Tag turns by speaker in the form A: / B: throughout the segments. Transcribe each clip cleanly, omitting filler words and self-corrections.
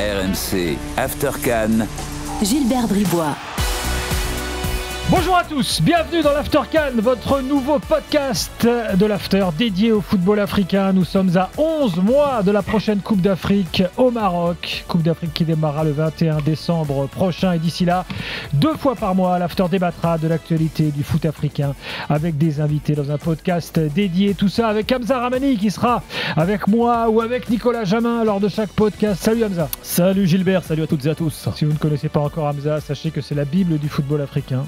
A: RMC After CAN.
B: Gilbert Bribois.
C: Bonjour à tous, bienvenue dans l'After CAN, votre nouveau podcast de l'After dédié au football africain. Nous sommes à 11 mois de la prochaine Coupe d'Afrique au Maroc. Coupe d'Afrique qui démarrera le 21 décembre prochain. Et d'ici là, 2 fois par mois, l'After débattra de l'actualité du foot africain avec des invités dans un podcast dédié. Tout ça avec Hamza Ramani qui sera avec moi ou avec Nicolas Jamin lors de chaque podcast. Salut Hamza.
D: Salut Gilbert, salut à toutes et à tous.
C: Si vous ne connaissez pas encore Hamza, sachez que c'est la Bible du football africain.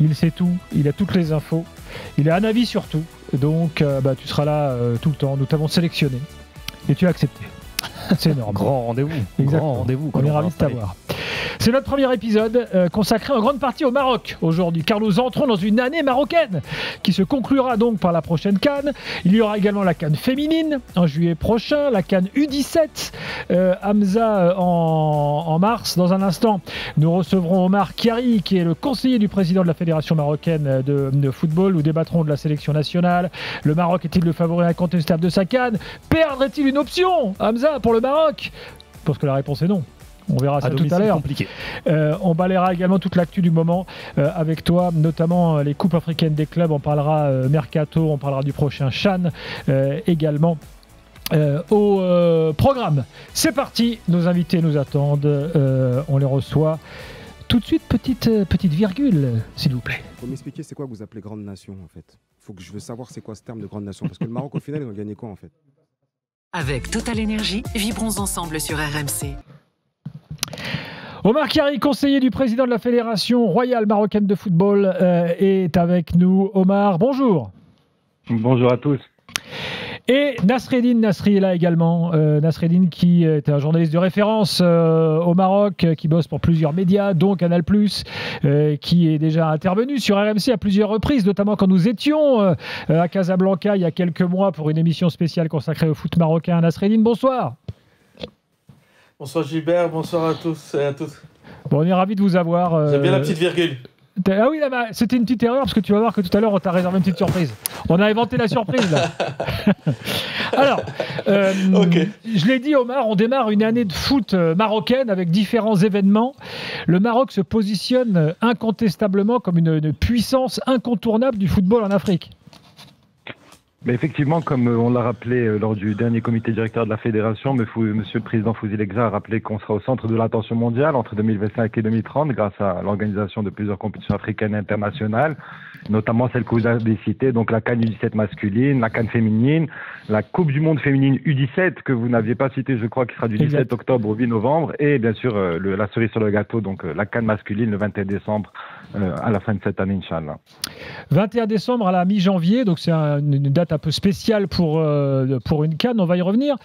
C: Il sait tout, il a toutes les infos, il a un avis sur tout, donc tu seras là tout le temps. Nous t'avons sélectionné et tu as accepté. C'est énorme.
D: Grand rendez-vous.
C: Exactement.
D: Grand rendez-vous.
C: On est ravis de t'avoir. C'est notre premier épisode consacré en grande partie au Maroc aujourd'hui, car nous entrons dans une année marocaine qui se conclura donc par la prochaine CAN. Il y aura également la CAN féminine en juillet prochain, la CAN U17, Hamza en mars. Dans un instant, nous recevrons Omar Kiari, qui est le conseiller du président de la Fédération marocaine de football. Nous débattrons de la sélection nationale. Le Maroc est-il le favori incontestable de sa CAN? Perdre est-il une option, Hamza, pour le Maroc? Je pense que la réponse est non. On verra ça tout à l'heure.
D: Compliqué.
C: On balayera également toute l'actu du moment avec toi, notamment les coupes africaines des clubs. On parlera Mercato, on parlera du prochain CHAN également. Au programme. C'est parti, nos invités nous attendent, on les reçoit. Tout de suite, petite virgule, s'il vous plaît.
E: Faut m'expliquer c'est quoi que vous appelez grande nation en fait. Je veux savoir c'est quoi ce terme de grande nation, parce que le Maroc au final ils ont gagné quoi en fait.
B: Avec Total Énergie, vibrons ensemble sur RMC.
C: Omar Kiari, conseiller du président de la Fédération royale marocaine de football, est avec nous. Omar, bonjour.
F: Bonjour à tous.
C: Et Nasreddine Nasri est là également. Nasreddine qui est un journaliste de référence au Maroc, qui bosse pour plusieurs médias, dont Canal+, qui est déjà intervenu sur RMC à plusieurs reprises, notamment quand nous étions à Casablanca il y a quelques mois pour une émission spéciale consacrée au foot marocain. Nasreddine, bonsoir.
G: Bonsoir Gilbert, bonsoir à tous et à toutes.
C: Bon, on est ravis de vous avoir.
G: J'aime bien la petite virgule.
C: Ah oui, là, c'était une petite erreur parce que tu vas voir que tout à l'heure on t'a réservé une petite surprise. On a inventé la surprise là. Alors, okay. Je l'ai dit Omar, on démarre une année de foot marocaine avec différents événements. Le Maroc se positionne incontestablement comme une puissance incontournable du football en Afrique.
F: Mais effectivement, comme on l'a rappelé lors du dernier comité directeur de la Fédération, Monsieur le Président Fouzi Legza a rappelé qu'on sera au centre de l'attention mondiale entre 2025 et 2030 grâce à l'organisation de plusieurs compétitions africaines et internationales, notamment celles que vous avez citées, donc la CAN U17 masculine, la CAN féminine, la Coupe du Monde féminine U17 que vous n'aviez pas citée, je crois, qui sera du 17 octobre au 8 novembre, et bien sûr la cerise sur le gâteau, donc la CAN masculine le 21 décembre à la fin de cette année, Inch'Allah.
C: 21 décembre à la mi-janvier, donc c'est une date un peu spéciale pour une CAN, on va y revenir.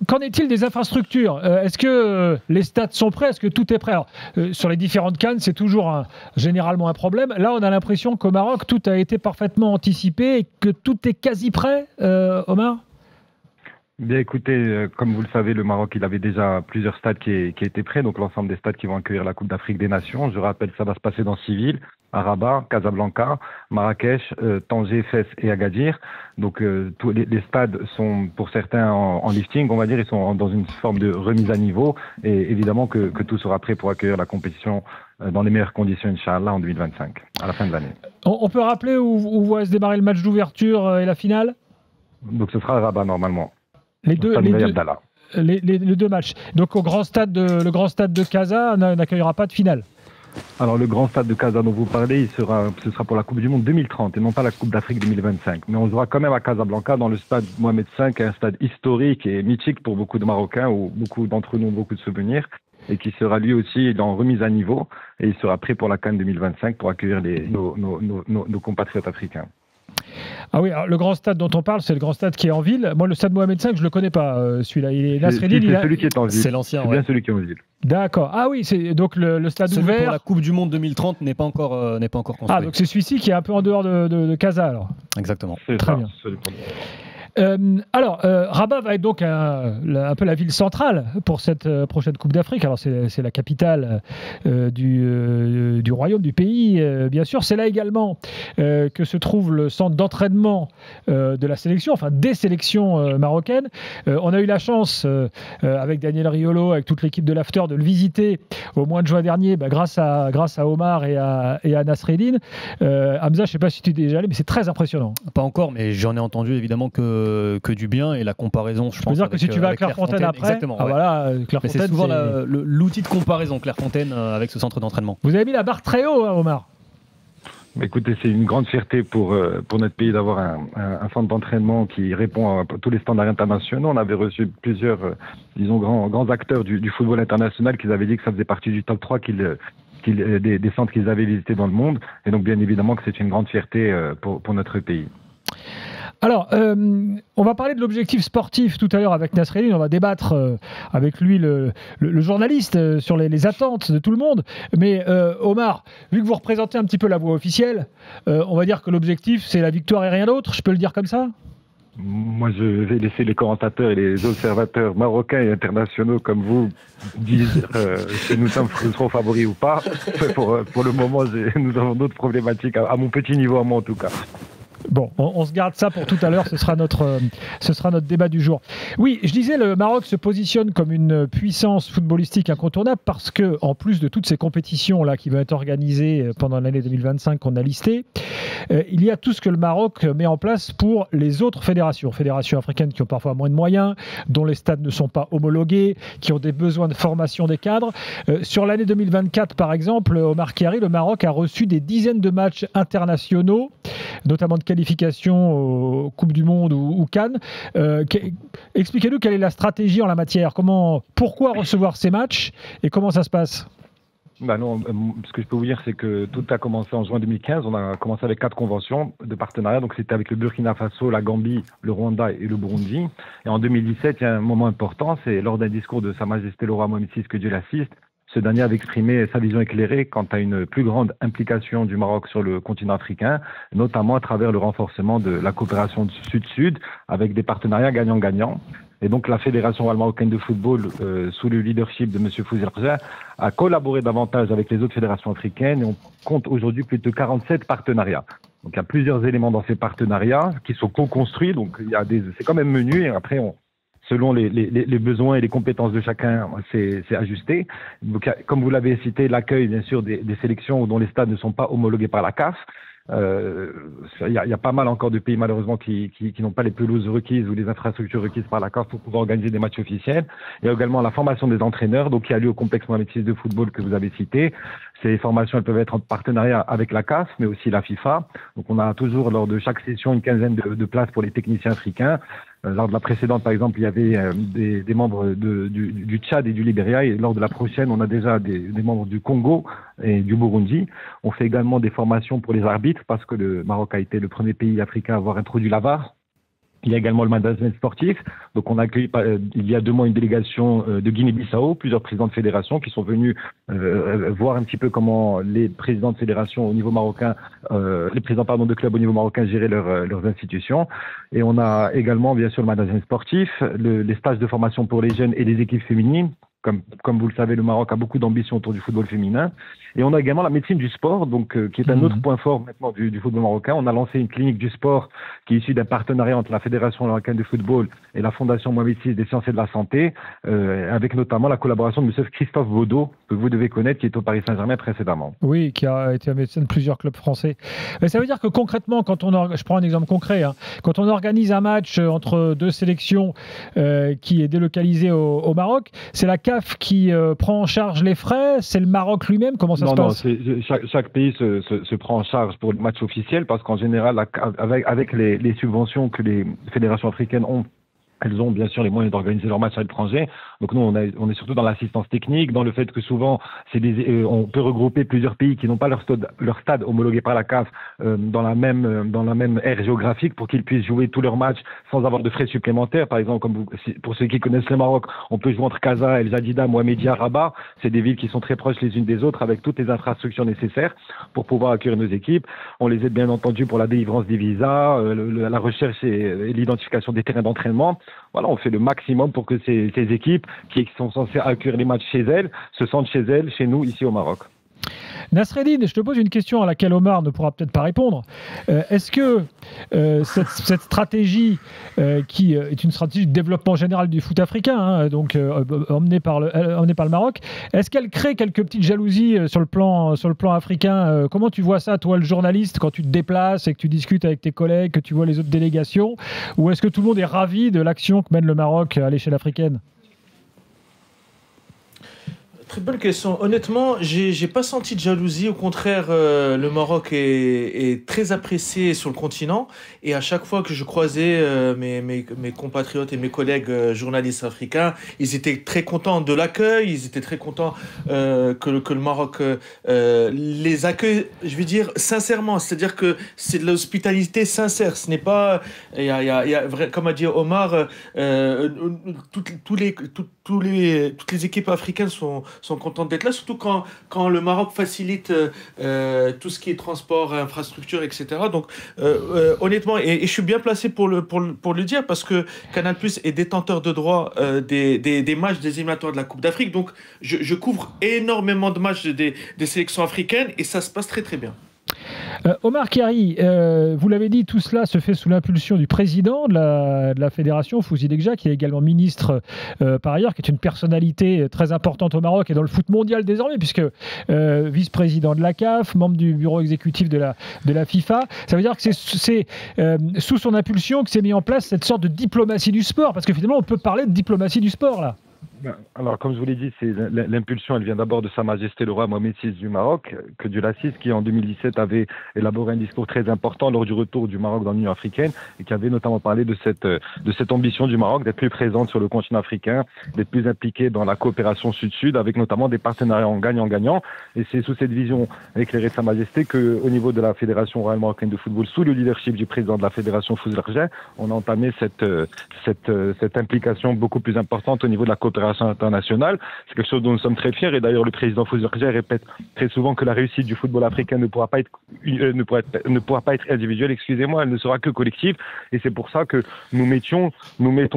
C: Qu'en est-il des infrastructures? Est-ce que les stades sont prêts? Est-ce que tout est prêt? Alors, sur les différentes CAN, c'est toujours généralement un problème. Là, on a l'impression qu'au Maroc, tout a été parfaitement anticipé et que tout est quasi prêt, Omar?
F: Bien écoutez, comme vous le savez, le Maroc, il avait déjà plusieurs stades qui étaient prêts, donc l'ensemble des stades qui vont accueillir la Coupe d'Afrique des Nations. Je rappelle, ça va se passer dans 6 villes, à Rabat, Casablanca, Marrakech, Tanger, Fès et Agadir. Donc tous les stades sont pour certains en lifting, on va dire, ils sont dans une forme de remise à niveau, et évidemment que tout sera prêt pour accueillir la compétition dans les meilleures conditions, Inch'Allah, en 2025, à la fin de l'année.
C: On peut rappeler où va se démarrer le match d'ouverture et la finale?
F: Donc ce sera à Rabat normalement.
C: Les deux matchs. Donc le grand stade de Casa n'accueillera pas de finale.
F: Alors le grand stade de Casa dont vous parlez, ce sera pour la Coupe du Monde 2030 et non pas la Coupe d'Afrique 2025. Mais on jouera quand même à Casablanca dans le stade Mohamed V, qui est un stade historique et mythique pour beaucoup de Marocains, où beaucoup d'entre nous ont beaucoup de souvenirs, et qui sera lui aussi en remise à niveau, et il sera prêt pour la CAN 2025 pour accueillir nos compatriotes africains.
C: Ah oui, alors le grand stade dont on parle, c'est le grand stade qui est en ville. Moi, le stade Mohamed V, je le connais pas, celui-là.
F: C'est celui qui est en ville.
D: C'est l'ancien,
F: c'est bien celui qui est en ville.
C: D'accord. Ah oui, c'est donc le stade
D: celui
C: ouvert.
D: Pour la Coupe du Monde 2030 n'est pas encore construit.
C: Ah, donc c'est celui-ci qui est un peu en dehors de Casa, alors.
D: Exactement.
C: Très bien. Rabat va être donc un peu la ville centrale pour cette prochaine Coupe d'Afrique. Alors c'est la capitale du royaume, du pays, bien sûr. C'est là également que se trouve le centre d'entraînement de la sélection, enfin des sélections marocaines. On a eu la chance, avec Daniel Riolo, avec toute l'équipe de l'After, de le visiter au mois de juin dernier, grâce à Omar et à Nasreddine. Hamza, je ne sais pas si tu es déjà allé, mais c'est très impressionnant.
D: Pas encore, mais j'en ai entendu évidemment que du bien, et la comparaison, je pense.
C: veux dire que si tu vas à Clairefontaine après,
D: exactement,
C: Clairefontaine,
D: c'est souvent l'outil de comparaison, Clairefontaine, avec ce centre d'entraînement.
C: Vous avez mis la barre très haut, hein, Omar.
F: Écoutez, c'est une grande fierté pour notre pays d'avoir un centre d'entraînement qui répond à tous les standards internationaux. On avait reçu plusieurs, grands acteurs du football international qui avaient dit que ça faisait partie du top 3 des centres qu'ils avaient visités dans le monde. Et donc, bien évidemment, que c'est une grande fierté pour notre pays.
C: Alors, on va parler de l'objectif sportif tout à l'heure avec Nasreddine. On va débattre avec lui, le journaliste, sur les attentes de tout le monde. Mais Omar, vu que vous représentez un petit peu la voix officielle, on va dire que l'objectif, c'est la victoire et rien d'autre. Je peux le dire comme ça ?
F: Moi, je vais laisser les commentateurs et les observateurs marocains et internationaux comme vous dire si nous serons favoris ou pas. Pour le moment, nous avons d'autres problématiques, à mon petit niveau, à moi en tout cas.
C: Bon, on se garde ça pour tout à l'heure, ce sera notre débat du jour. Oui, je disais, le Maroc se positionne comme une puissance footballistique incontournable parce que, en plus de toutes ces compétitions là qui vont être organisées pendant l'année 2025 qu'on a listées, il y a tout ce que le Maroc met en place pour les autres fédérations africaines qui ont parfois moins de moyens, dont les stades ne sont pas homologués, qui ont des besoins de formation des cadres. Sur l'année 2024, par exemple, Omar Khiari, le Maroc a reçu des dizaines de matchs internationaux, notamment de qualification aux Coupes du Monde ou Cannes. Expliquez-nous quelle est la stratégie en la matière. Pourquoi recevoir ces matchs et comment ça se passe ?
F: Non, ce que je peux vous dire, c'est que tout a commencé en juin 2015. On a commencé avec 4 conventions de partenariat. Donc, c'était avec le Burkina Faso, la Gambie, le Rwanda et le Burundi. Et en 2017, il y a un moment important. C'est lors d'un discours de Sa Majesté le roi Mohamed VI, que Dieu l'assiste. Ce dernier avait exprimé sa vision éclairée quant à une plus grande implication du Maroc sur le continent africain, notamment à travers le renforcement de la coopération sud-sud avec des partenariats gagnant-gagnant. Et donc la Fédération marocaine de football, sous le leadership de M. Fouzi El-Rza, a collaboré davantage avec les autres fédérations africaines et on compte aujourd'hui plus de 47 partenariats. Donc il y a plusieurs éléments dans ces partenariats qui sont co-construits, donc c'est quand même menu et après selon les besoins et les compétences de chacun, c'est ajusté. Donc, comme vous l'avez cité, l'accueil, bien sûr, des sélections dont les stades ne sont pas homologués par la CAF. Il y a pas mal encore de pays, malheureusement, qui n'ont pas les pelouses requises ou les infrastructures requises par la CAF pour pouvoir organiser des matchs officiels. Il y a également la formation des entraîneurs, donc qui a lieu au complexe Mohamed VI de football que vous avez cité. Ces formations, elles peuvent être en partenariat avec la CAF, mais aussi la FIFA. Donc, on a toujours, lors de chaque session, une quinzaine de places pour les techniciens africains. Lors de la précédente, par exemple, il y avait des membres du Tchad et du Libéria. Et lors de la prochaine, on a déjà des membres du Congo et du Burundi. On fait également des formations pour les arbitres parce que le Maroc a été le premier pays africain à avoir introduit la VAR. Il y a également le management sportif. Donc, on a accueilli il y a 2 mois une délégation de Guinée-Bissau, plusieurs présidents de fédération qui sont venus voir un petit peu comment les présidents de fédération au niveau marocain, les présidents de clubs au niveau marocain géraient leurs institutions. Et on a également, bien sûr, le management sportif, les stages de formation pour les jeunes et les équipes féminines. Comme vous le savez, le Maroc a beaucoup d'ambition autour du football féminin. Et on a également la médecine du sport, donc qui est un autre point fort maintenant du football marocain. On a lancé une clinique du sport qui est issue d'un partenariat entre la Fédération marocaine de football et la Fondation Mohamed VI des sciences et de la santé, avec notamment la collaboration de M. Christophe Baudot, que vous devez connaître, qui est au Paris Saint-Germain précédemment.
C: Oui, qui a été un médecin de plusieurs clubs français. Mais ça veut dire que concrètement, je prends un exemple concret, quand on organise un match entre 2 sélections qui est délocalisé au Maroc, c'est la CAF qui prend en charge les frais, c'est le Maroc lui-même, comment ça se passe?
F: Chaque pays se prend en charge pour le match officiel parce qu'en général, avec les subventions que les fédérations africaines ont Elles ont bien sûr les moyens d'organiser leurs matchs à l'étranger. Donc nous, on est surtout dans l'assistance technique, dans le fait que souvent, on peut regrouper plusieurs pays qui n'ont pas leur stade homologué par la CAF dans la même aire géographique pour qu'ils puissent jouer tous leurs matchs sans avoir de frais supplémentaires. Par exemple, pour ceux qui connaissent le Maroc, on peut jouer entre Casa, El Jadida, Mohamedia, Rabat. C'est des villes qui sont très proches les unes des autres avec toutes les infrastructures nécessaires pour pouvoir accueillir nos équipes. On les aide bien entendu pour la délivrance des visas, la recherche et l'identification des terrains d'entraînement. Voilà, on fait le maximum pour que ces équipes qui sont censées accueillir les matchs chez elles se sentent chez elles, chez nous, ici au Maroc.
C: Nasreddine, je te pose une question à laquelle Omar ne pourra peut-être pas répondre. Est-ce que cette stratégie, qui est une stratégie de développement général du foot africain, donc emmenée par le Maroc, est-ce qu'elle crée quelques petites jalousies sur le plan africain? Comment tu vois ça, toi, le journaliste, quand tu te déplaces et que tu discutes avec tes collègues, que tu vois les autres délégations? Ou est-ce que tout le monde est ravi de l'action que mène le Maroc à l'échelle africaine?
G: Très bonne question. Honnêtement, j'ai pas senti de jalousie. Au contraire, le Maroc est très apprécié sur le continent. Et à chaque fois que je croisais mes compatriotes et mes collègues journalistes africains, ils étaient très contents de l'accueil. Ils étaient très contents que le Maroc les accueille, je vais dire, sincèrement. C'est-à-dire que c'est de l'hospitalité sincère. Ce n'est pas... comme a dit Omar, toutes les équipes africaines sont contentes d'être là, surtout quand le Maroc facilite tout ce qui est transport, infrastructure, etc. Donc, honnêtement, et je suis bien placé pour le dire, parce que Canal+ est détenteur de droits des matchs des éliminatoires de la Coupe d'Afrique. Donc, je couvre énormément de matchs des sélections africaines et ça se passe très, très bien.
C: Omar Kari, vous l'avez dit, tout cela se fait sous l'impulsion du président de la fédération, Fouzi Legja, qui est également ministre par ailleurs, qui est une personnalité très importante au Maroc et dans le foot mondial désormais, puisque vice-président de la CAF, membre du bureau exécutif de la FIFA. Ça veut dire que c'est sous son impulsion que s'est mis en place cette sorte de diplomatie du sport, parce que finalement on peut parler de diplomatie du sport là.
F: Alors, comme je vous l'ai dit, l'impulsion, elle vient d'abord de Sa Majesté le roi Mohamed VI du Maroc, que Dieu l'assiste, qui en 2017 avait élaboré un discours très important lors du retour du Maroc dans l'Union africaine et qui avait notamment parlé de cette ambition du Maroc d'être plus présente sur le continent africain, d'être plus impliqué dans la coopération sud-sud, avec notamment des partenariats en gagnant-gagnant. Et c'est sous cette vision éclairée de Sa Majesté qu'au niveau de la Fédération royale marocaine de football, sous le leadership du président de la Fédération Fouzi Legja, on a entamé cette implication beaucoup plus importante au niveau de la coopération internationale. C'est quelque chose dont nous sommes très fiers et d'ailleurs le président Fouzi Legja répète très souvent que la réussite du football africain ne pourra pas être individuelle, excusez-moi, elle ne sera que collective et c'est pour ça que nous mettons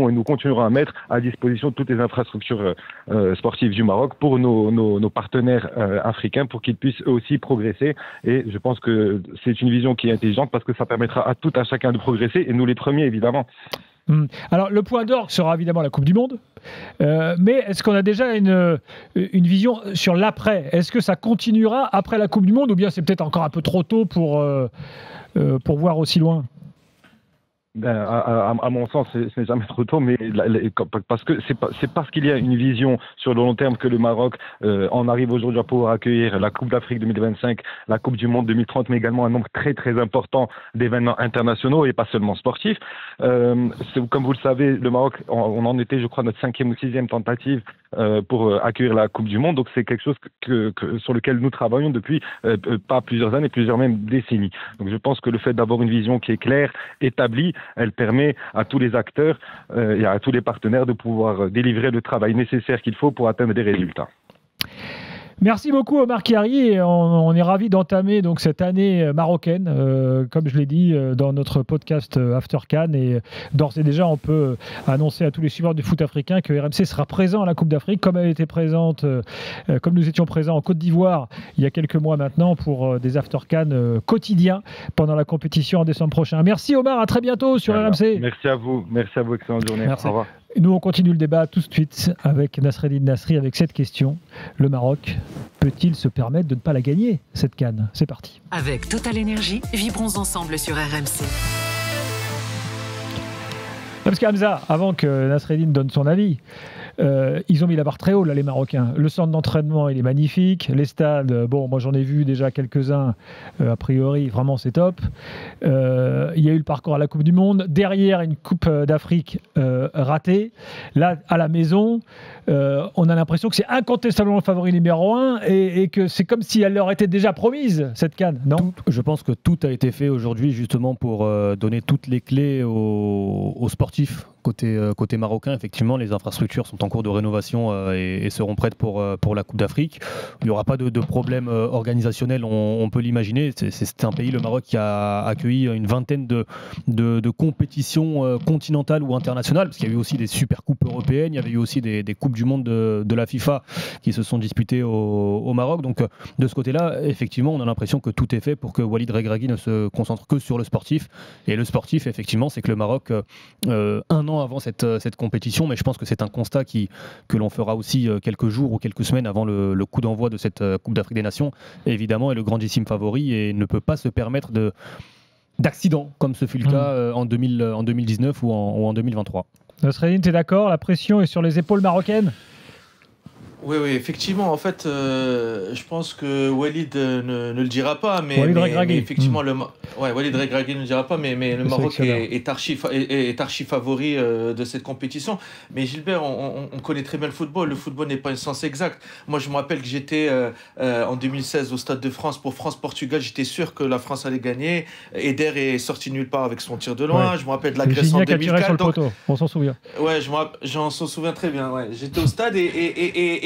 F: et nous continuerons à mettre à disposition toutes les infrastructures sportives du Maroc pour nos partenaires africains pour qu'ils puissent eux aussi progresser et je pense que c'est une vision qui est intelligente parce que ça permettra à tout à chacun de progresser et nous les premiers évidemment.
C: Alors, le point d'orgue sera évidemment la Coupe du Monde, mais est-ce qu'on a déjà une vision sur l'après? Est-ce que ça continuera après la Coupe du Monde ou bien c'est peut-être encore un peu trop tôt pour voir aussi loin?
F: À mon sens, ce n'est jamais trop tôt, mais parce que c'est parce qu'il y a une vision sur le long terme que le Maroc en arrive aujourd'hui à pouvoir accueillir la Coupe d'Afrique 2025, la Coupe du Monde 2030, mais également un nombre très très important d'événements internationaux et pas seulement sportifs. Comme vous le savez, le Maroc, on en était, je crois, notre 5e ou 6e tentative pour accueillir la Coupe du Monde. Donc c'est quelque chose sur lequel nous travaillons depuis pas plusieurs années, plusieurs même décennies. Donc je pense que le fait d'avoir une vision qui est claire, établie, elle permet à tous les acteurs et à tous les partenaires de pouvoir délivrer le travail nécessaire qu'il faut pour atteindre des résultats.
C: Merci beaucoup Omar Kari et on est ravis d'entamer donc cette année marocaine, comme je l'ai dit dans notre podcast After Can et d'ores et déjà on peut annoncer à tous les suiveurs du foot africain que RMC sera présent à la Coupe d'Afrique comme elle était présente, comme nous étions présents en Côte d'Ivoire il y a quelques mois maintenant pour des After Can quotidiens pendant la compétition en décembre prochain. Merci Omar, à très bientôt sur RMC.
F: Merci à vous, excellente journée.
C: Merci.
F: Au revoir.
C: Nous, on continue le débat tout de suite avec Nasreddine Nasri avec cette question. Le Maroc peut-il se permettre de ne pas la gagner, cette CAN? C'est parti.
B: Avec Total Énergie, vibrons ensemble sur RMC.
C: Parce qu'Hamza, avant que Nasreddine donne son avis, ils ont mis la barre très haut, là, les Marocains. Le centre d'entraînement, il est magnifique. Les stades, bon, moi j'en ai vu déjà quelques-uns, a priori, vraiment c'est top. Il y a eu le parcours à la Coupe du Monde. Derrière, une Coupe d'Afrique ratée. Là, à la maison, on a l'impression que c'est incontestablement le favori numéro 1 et que c'est comme si elle leur était déjà promise, cette CAN, non ?
D: Je pense que tout a été fait aujourd'hui justement pour donner toutes les clés aux sportifs. Côté marocain, effectivement, les infrastructures sont en cours de rénovation et seront prêtes pour la Coupe d'Afrique. Il n'y aura pas de problème organisationnel, on peut l'imaginer. C'est un pays, le Maroc, qui a accueilli une vingtaine de compétitions continentales ou internationales, parce qu'il y a eu aussi des super coupes européennes, il y avait eu aussi des coupes du monde de la FIFA qui se sont disputées au Maroc. Donc de ce côté-là, effectivement, on a l'impression que tout est fait pour que Walid Regragui ne se concentre que sur le sportif. Et le sportif, effectivement, c'est que le Maroc, un an avant cette compétition, mais je pense que c'est un constat que l'on fera aussi quelques jours ou quelques semaines avant le coup d'envoi de cette Coupe d'Afrique des Nations, évidemment est le grandissime favori et ne peut pas se permettre d'accident comme ce fut le cas en 2019 ou en 2023.
C: Nasreddine, tu es d'accord ? La pression est sur les épaules marocaines ?
G: Oui, effectivement. En fait, je pense que Walid ne le dira pas, mais effectivement, Walid Regragui ne le dira pas, mais le Maroc est archi favori de cette compétition. Mais Gilbert, on connaît très bien le football. Le football n'est pas une science exacte. Moi, je me rappelle que j'étais en 2016 au Stade de France pour France-Portugal. J'étais sûr que la France allait gagner. Eder est sorti nulle part avec son tir de loin. Ouais. Je me rappelle de la Grèce en 2004.
C: On s'en souvient.
G: Ouais, j'en souviens très bien. Ouais. J'étais au stade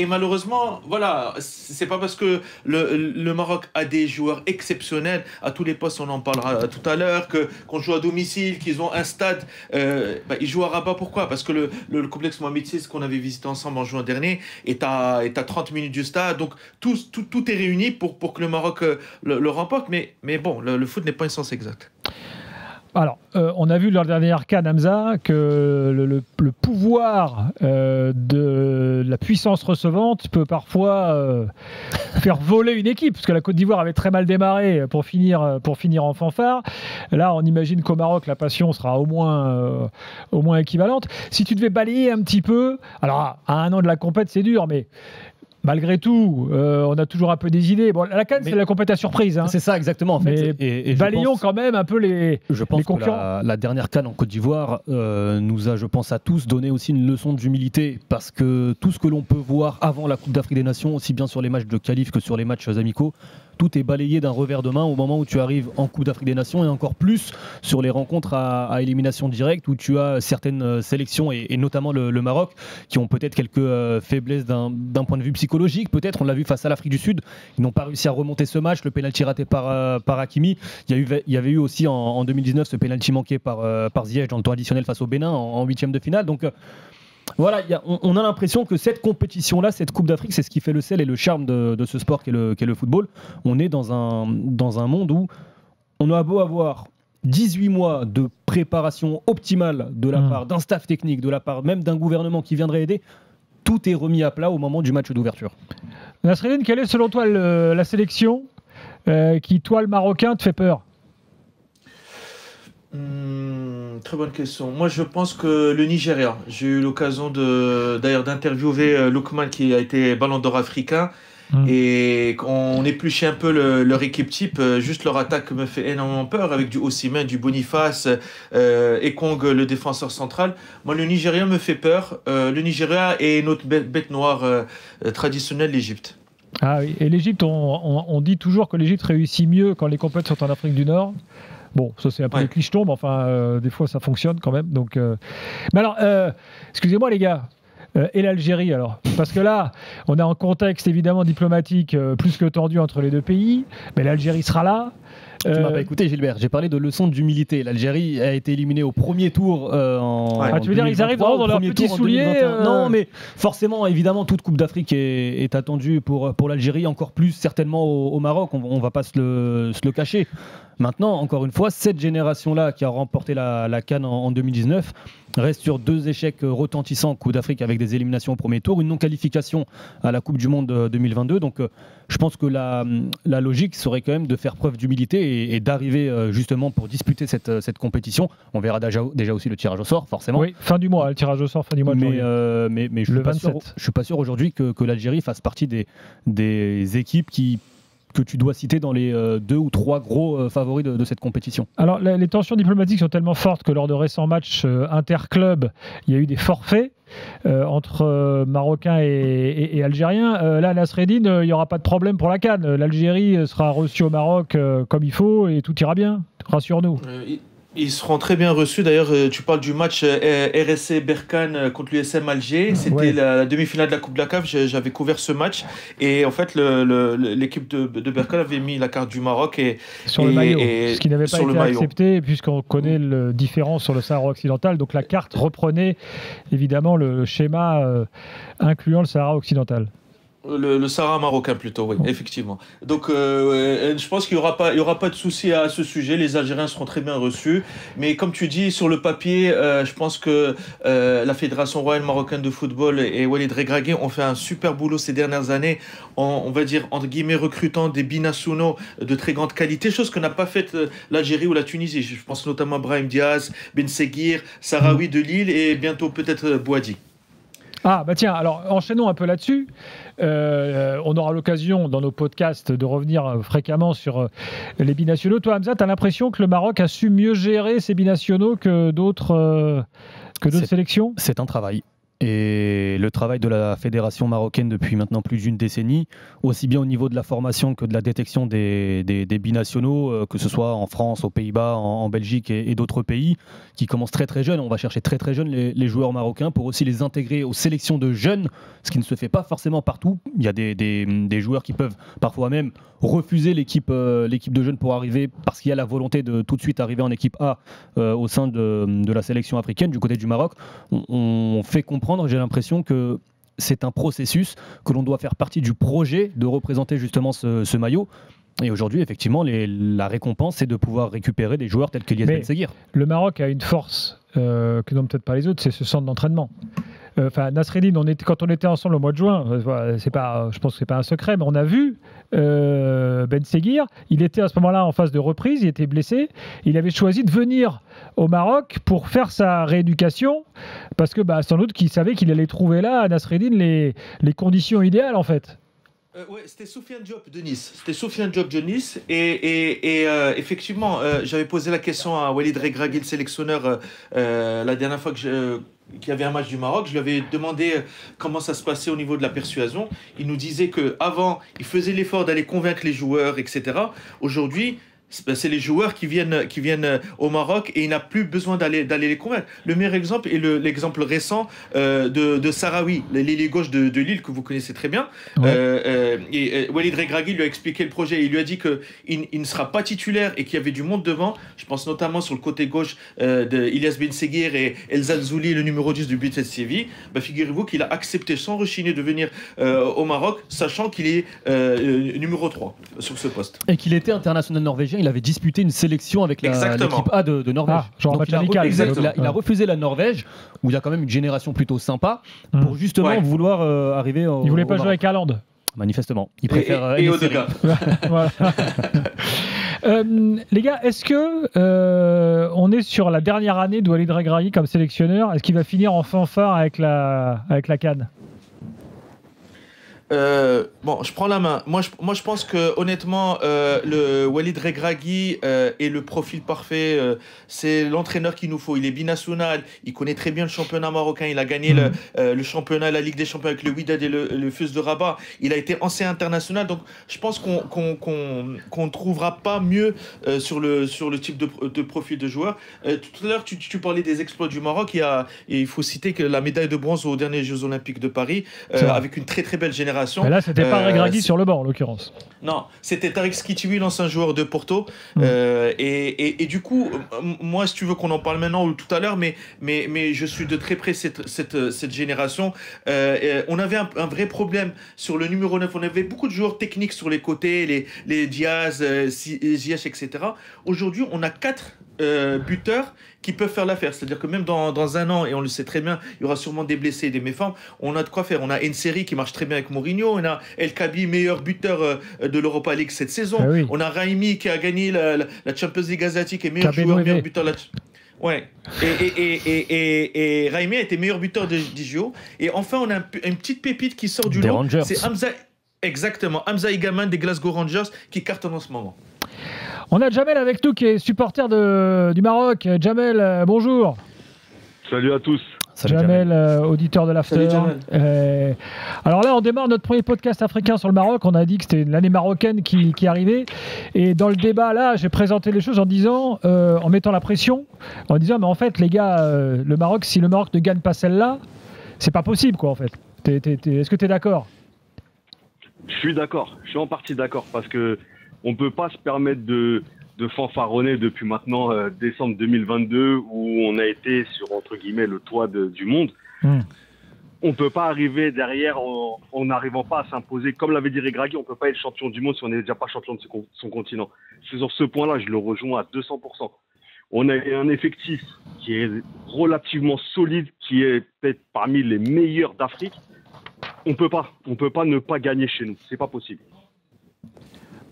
G: et malheureusement, voilà, c'est pas parce que le Maroc a des joueurs exceptionnels à tous les postes, on en parlera tout à l'heure, qu'on joue à domicile, qu'ils ont un stade, ils jouent à Rabat. Pourquoi ? Parce que le complexe Mohamed VI qu'on avait visité ensemble en juin dernier est à 30 minutes du stade, donc tout est réuni pour que le Maroc le remporte, mais bon, le foot n'est pas une science exacte.
C: Alors, on a vu lors de la dernière CAN, Hamza, que le pouvoir de la puissance recevante peut parfois faire voler une équipe, parce que la Côte d'Ivoire avait très mal démarré pour finir en fanfare. Là, on imagine qu'au Maroc, la passion sera au moins équivalente. Si tu devais balayer un petit peu, alors à un an de la compète, c'est dur, mais malgré tout, on a toujours un peu des idées. Bon, la CAN, c'est la compétition surprise. Hein.
D: C'est ça, exactement. En fait.
C: Et balayons quand même un peu les concurrents.
D: Que la dernière CAN en Côte d'Ivoire nous a, je pense, à tous donné aussi une leçon d'humilité, parce que tout ce que l'on peut voir avant la Coupe d'Afrique des Nations, aussi bien sur les matchs de qualif que sur les matchs amicaux, tout est balayé d'un revers de main au moment où tu arrives en Coupe d'Afrique des Nations, et encore plus sur les rencontres à élimination directe où tu as certaines sélections et notamment le Maroc qui ont peut-être quelques faiblesses d'un point de vue psychologique. Peut-être, on l'a vu face à l'Afrique du Sud, ils n'ont pas réussi à remonter ce match, le pénalty raté par Hakimi. Il y avait eu aussi en 2019 ce pénalty manqué par Ziyech dans le temps additionnel face au Bénin en huitième de finale. Donc voilà, on a l'impression que cette compétition-là, cette Coupe d'Afrique, c'est ce qui fait le sel et le charme de ce sport qu'est le football. On est dans un monde où on a beau avoir 18 mois de préparation optimale de la part d'un staff technique, de la part même d'un gouvernement qui viendrait aider, tout est remis à plat au moment du match d'ouverture.
C: Nasreddine, quelle est selon toi la sélection qui, toi le Marocain, te fait peur ?
G: Très bonne question. Moi, je pense que le Nigeria. J'ai eu l'occasion d'ailleurs d'interviewer Lookman, qui a été Ballon d'Or africain, et on épluchait un peu leur équipe type. Juste leur attaque me fait énormément peur, avec du Osimhen, du Boniface, Ekong, le défenseur central. Moi, le Nigeria me fait peur. Le Nigeria est notre bête noire traditionnelle, l'Égypte.
C: Ah oui, et l'Égypte, on dit toujours que l'Égypte réussit mieux quand les compétitions sont en Afrique du Nord. Bon, ça c'est un peu les clichés tombent, enfin des fois ça fonctionne quand même. Donc, mais alors, excusez-moi les gars, et l'Algérie alors ? Parce que là, on est en contexte évidemment diplomatique plus que tendu entre les deux pays, mais l'Algérie sera là.
D: Tu m'as pas écouté, Gilbert, j'ai parlé de leçon d'humilité. L'Algérie a été éliminée au premier tour
C: tu veux dire ils arrivent dans leurs petits souliers
D: Non, mais forcément, évidemment, toute Coupe d'Afrique est attendue pour l'Algérie, encore plus certainement au Maroc, on va pas se le cacher. Maintenant, encore une fois, cette génération-là qui a remporté la CAN en 2019 reste sur 2 échecs retentissants en Coupe d'Afrique avec des éliminations au premier tour, une non-qualification à la Coupe du Monde 2022. Donc je pense que la logique serait quand même de faire preuve d'humilité et d'arriver justement pour disputer cette compétition. On verra déjà aussi le tirage au sort, forcément.
C: Oui, fin du mois, le tirage au sort, fin du mois de janvier.
D: Mais je ne suis pas sûr aujourd'hui que l'Algérie fasse partie des équipes que tu dois citer dans les 2 ou 3 gros favoris de cette compétition.
C: Alors, les tensions diplomatiques sont tellement fortes que lors de récents matchs interclubs, il y a eu des forfaits entre Marocains et Algériens. Là, Nasreddine, il n'y aura pas de problème pour la CAN. L'Algérie sera reçue au Maroc comme il faut et tout ira bien. Rassure-nous.
G: Ils seront très bien reçus. D'ailleurs, tu parles du match RSC Berkane contre l'USM Alger. C'était la demi-finale de la Coupe de la CAF. J'avais couvert ce match. Et en fait, l'équipe de Berkane avait mis la carte du Maroc
C: sur le maillot. Ce qui n'avait pas été accepté, puisqu'on connaît le différence sur le Sahara occidental. Donc la carte reprenait évidemment le schéma incluant le Sahara occidental.
G: Le Sahara marocain plutôt, oui, effectivement. Donc, je pense qu'il y aura pas de souci à ce sujet. Les Algériens seront très bien reçus. Mais comme tu dis, sur le papier, je pense que la Fédération royale marocaine de football et Walid Regragui ont fait un super boulot ces dernières années, on va dire, entre guillemets, recrutant des binationaux de très grande qualité, chose que n'a pas faite l'Algérie ou la Tunisie. Je pense notamment à Brahim Diaz, Ben Seguir, Sahraoui de Lille et bientôt peut-être Bouadi.
C: Ah, bah tiens, alors enchaînons un peu là-dessus. On aura l'occasion dans nos podcasts de revenir fréquemment sur les binationaux. Toi, Hamza, tu as l'impression que le Maroc a su mieux gérer ses binationaux que d'autres sélections ? C'est
D: un travail. Et le travail de la fédération marocaine depuis maintenant plus d'une décennie, aussi bien au niveau de la formation que de la détection des binationaux, que ce soit en France, aux Pays-Bas, en Belgique et d'autres pays, qui commencent très très jeunes. On va chercher très très jeunes les joueurs marocains pour aussi les intégrer aux sélections de jeunes, ce qui ne se fait pas forcément partout. Il y a des joueurs qui peuvent parfois même refuser l'équipe de jeunes pour arriver, parce qu'il y a la volonté de tout de suite arriver en équipe A au sein de la sélection africaine. Du côté du Maroc, on fait comprendre, j'ai l'impression que c'est un processus, que l'on doit faire partie du projet de représenter justement ce maillot. Et aujourd'hui, effectivement, la récompense, c'est de pouvoir récupérer des joueurs tels qu'Elias Ben Seguir.
C: Le Maroc a une force que n'ont peut-être pas les autres, c'est ce centre d'entraînement. Nasreddine, quand on était ensemble au mois de juin, je pense que c'est pas un secret, mais on a vu Ben Seguir. Il était à ce moment-là en phase de reprise, il était blessé. Il avait choisi de venir au Maroc pour faire sa rééducation, parce que sans doute qu'il savait qu'il allait trouver là à Nasreddine les conditions idéales en fait.
G: Ouais, c'était Soufiane Diop de Nice. Et effectivement, j'avais posé la question à Walid Regragui, le sélectionneur, la dernière fois qu'il y avait un match du Maroc. Je lui avais demandé comment ça se passait au niveau de la persuasion. Il nous disait qu'avant, il faisait l'effort d'aller convaincre les joueurs, etc. Aujourd'hui, c'est les joueurs qui viennent au Maroc et il n'a plus besoin d'aller les convaincre. Le meilleur exemple est l'exemple récent de Sahraoui, l'ailier gauche de Lille que vous connaissez très bien. Ouais. Et Walid Regragui lui a expliqué le projet. Il lui a dit qu'il ne sera pas titulaire et qu'il y avait du monde devant. Je pense notamment sur le côté gauche de Elias Ben Seguir et El Zalzouli, le numéro 10 du Butet Séville. Figurez-vous qu'il a accepté sans rechigner de venir au Maroc, sachant qu'il est numéro 3 sur ce poste.
D: Et qu'il était international norvégien. Il avait disputé une sélection avec l'équipe A de Norvège. Donc il a refusé la Norvège, où il y a quand même une génération plutôt sympa, pour justement vouloir arriver au.
C: Il voulait pas jouer avec Haaland.
D: Manifestement. Il préfère.
G: Et Odegaard.
C: Voilà. Les gars, est-ce que on est sur la dernière année de Walid Regragui comme sélectionneur ? Est-ce qu'il va finir en fanfare avec la CAN ?
G: Bon, je prends la main. Moi, je pense que honnêtement, le Walid Regragui est le profil parfait. C'est l'entraîneur qu'il nous faut. Il est binational. Il connaît très bien le championnat marocain. Il a gagné le championnat, la Ligue des Champions avec le Wydad et le FUS de Rabat. Il a été ancien international. Donc, je pense qu'on ne trouvera pas mieux sur le type de profil de joueur. Tout à l'heure, tu parlais des exploits du Maroc. Il faut citer que la médaille de bronze aux derniers Jeux Olympiques de Paris, avec une très très belle génération.
C: Mais là, c'était pas Regragui sur le banc, en l'occurrence.
G: Non, c'était Tariq Skitiwi, l'ancien joueur de Porto. Et du coup, moi, si tu veux qu'on en parle maintenant ou tout à l'heure, mais je suis de très près cette génération. On avait un vrai problème sur le numéro 9. On avait beaucoup de joueurs techniques sur les côtés, les Diaz, Ziyech, etc. Aujourd'hui, on a 4 buteurs qui peuvent faire l'affaire. C'est-à-dire que même dans un an, et on le sait très bien, il y aura sûrement des blessés et des méformes, on a de quoi faire. On a Enseri qui marche très bien avec Mourinho, on a El Khabi, meilleur buteur de l'Europa League cette saison.
C: Ah oui.
G: On a Raimi qui a gagné la Champions League asiatique et meilleur
C: Kabeno
G: joueur,
C: Eve.
G: meilleur buteur. Ouais. Et Raimi a été meilleur buteur des JO. Et enfin, on a une petite pépite qui sort du
D: Des
G: lot.
D: Rangers.
G: C'est Hamza. Exactement, Hamza Igaman des Glasgow Rangers qui cartonne en ce moment.
C: On a Jamel avec nous qui est supporter du Maroc. Jamel, bonjour.
H: Salut à tous.
D: Salut,
C: Jamel, auditeur de l'After.
G: Salut, Jamel.
C: Alors là, on démarre notre premier podcast africain sur le Maroc. On a dit que c'était l'année marocaine qui arrivait. Et dans le débat, là, j'ai présenté les choses en disant, en mettant la pression, en disant, mais en fait, les gars, le Maroc, si le Maroc ne gagne pas celle-là, c'est pas possible, quoi, en fait. Est-ce que tu es d'accord ?
H: Je suis d'accord. Je suis en partie d'accord parce que on peut pas se permettre de fanfaronner depuis maintenant décembre 2022 où on a été sur entre guillemets le toit du monde. On peut pas arriver derrière en n'arrivant pas à s'imposer. Comme l'avait dit Regragui, on peut pas être champion du monde si on n'est déjà pas champion de son continent. C'est sur ce point-là, je le rejoins à 200%. On a un effectif qui est relativement solide, qui est peut-être parmi les meilleurs d'Afrique. On peut pas ne pas gagner chez nous. C'est pas possible.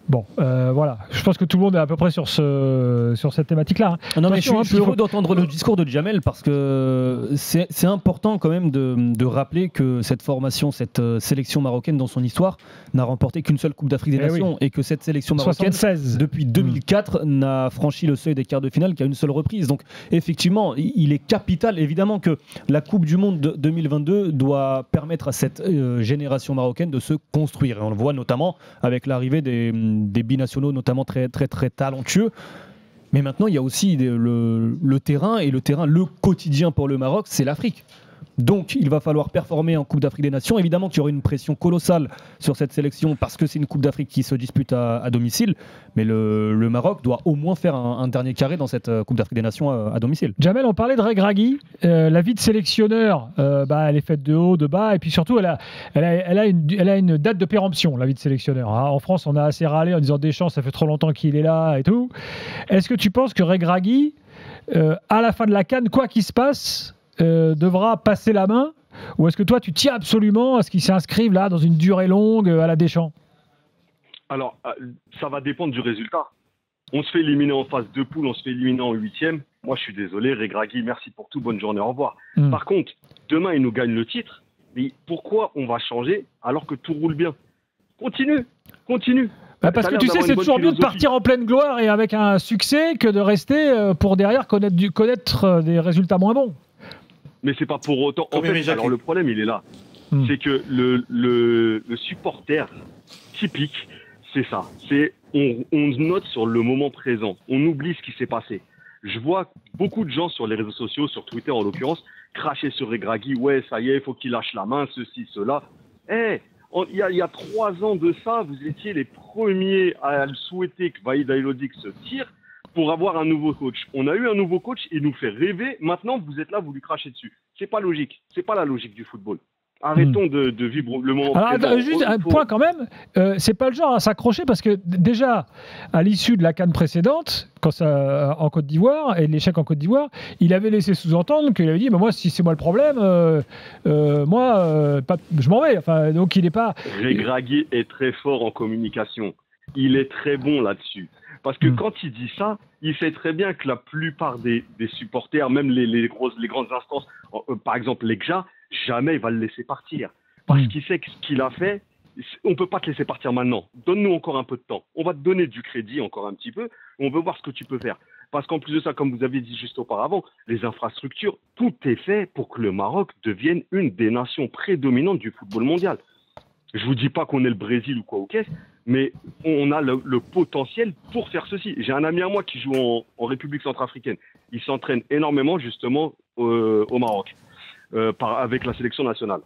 C: Bon, voilà. Je pense que tout le monde est à peu près sur cette thématique-là.
D: Non, mais je
C: Attention,
D: suis heureux d'entendre le discours de Jamel parce que c'est important quand même de rappeler que cette formation, cette sélection marocaine dans son histoire n'a remporté qu'une seule Coupe d'Afrique des Nations et que cette sélection marocaine
C: 76.
D: depuis 2004 n'a franchi le seuil des quarts de finale qu'à une seule reprise. Donc effectivement, il est capital évidemment que la Coupe du Monde de 2022 doit permettre à cette génération marocaine de se construire. Et on le voit notamment avec l'arrivée des binationaux notamment très très très talentueux. Mais maintenant il y a aussi le terrain, et le quotidien pour le Maroc, c'est l'Afrique. Donc il va falloir performer en Coupe d'Afrique des Nations. Évidemment qu'il y aura une pression colossale sur cette sélection parce que c'est une Coupe d'Afrique qui se dispute à domicile, mais le Maroc doit au moins faire un dernier carré dans cette Coupe d'Afrique des Nations à domicile.
C: Jamel, on parlait de Regragui. La vie de sélectionneur, elle est faite de haut, de bas, et puis surtout elle a une date de péremption, la vie de sélectionneur. En France, on a assez râlé en disant Deschamps, ça fait trop longtemps qu'il est là et tout. Est-ce que tu penses que Regragui, à la fin de la CAN, quoi qu'il se passe, devra passer la main, ou est-ce que toi tu tiens absolument à ce qu'il s'inscrive là dans une durée longue à la Deschamps?
H: Alors, ça va dépendre du résultat. On se fait éliminer en phase de poule, on se fait éliminer en 8e. Moi, je suis désolé, Regragui, merci pour tout, bonne journée, au revoir. Par contre, demain, il nous gagne le titre. Mais pourquoi on va changer alors que tout roule bien? Continue.
C: Parce que tu sais, c'est toujours mieux de partir en pleine gloire et avec un succès que de rester pour derrière connaître des résultats moins bons.
H: Mais c'est pas pour autant. En fait, alors le problème, il est là. C'est que le supporter typique, c'est ça. C'est on note sur le moment présent. On oublie ce qui s'est passé. Je vois beaucoup de gens sur les réseaux sociaux, sur Twitter en l'occurrence, cracher sur Regragui. Ouais, ça y est, il faut qu'il lâche la main, ceci, cela. Il y a 3 ans de ça, vous étiez les premiers à le souhaiter que Vahid Halilhodžić se tire pour avoir un nouveau coach. On a eu un nouveau coach, il nous fait rêver. Maintenant, vous êtes là, vous lui crachez dessus. C'est pas logique. C'est pas la logique du football. Arrêtons de vivre le moment présent.
C: Alors, juste un point quand même, c'est pas le genre à s'accrocher parce que déjà, à l'issue de la CAN précédente, en Côte d'Ivoire, et l'échec en Côte d'Ivoire, il avait laissé sous-entendre qu'il avait dit moi, si c'est moi le problème, je m'en vais. Enfin, donc il n'est pas.
H: Regragui est très fort en communication. Il est très bon là-dessus. Parce que quand il dit ça, il sait très bien que la plupart des supporters, même les grandes instances, par exemple les GJA, jamais il va le laisser partir. Parce qu'il sait que ce qu'il a fait, on ne peut pas te laisser partir maintenant. Donne-nous encore un peu de temps. On va te donner du crédit encore un petit peu. On veut voir ce que tu peux faire. Parce qu'en plus de ça, comme vous avez dit juste auparavant, les infrastructures, tout est fait pour que le Maroc devienne une des nations prédominantes du football mondial. Je vous dis pas qu'on est le Brésil ou quoi ou qu'est-ce, mais on a le potentiel pour faire ceci. J'ai un ami à moi qui joue en République centrafricaine. Il s'entraîne énormément justement au Maroc avec la sélection nationale.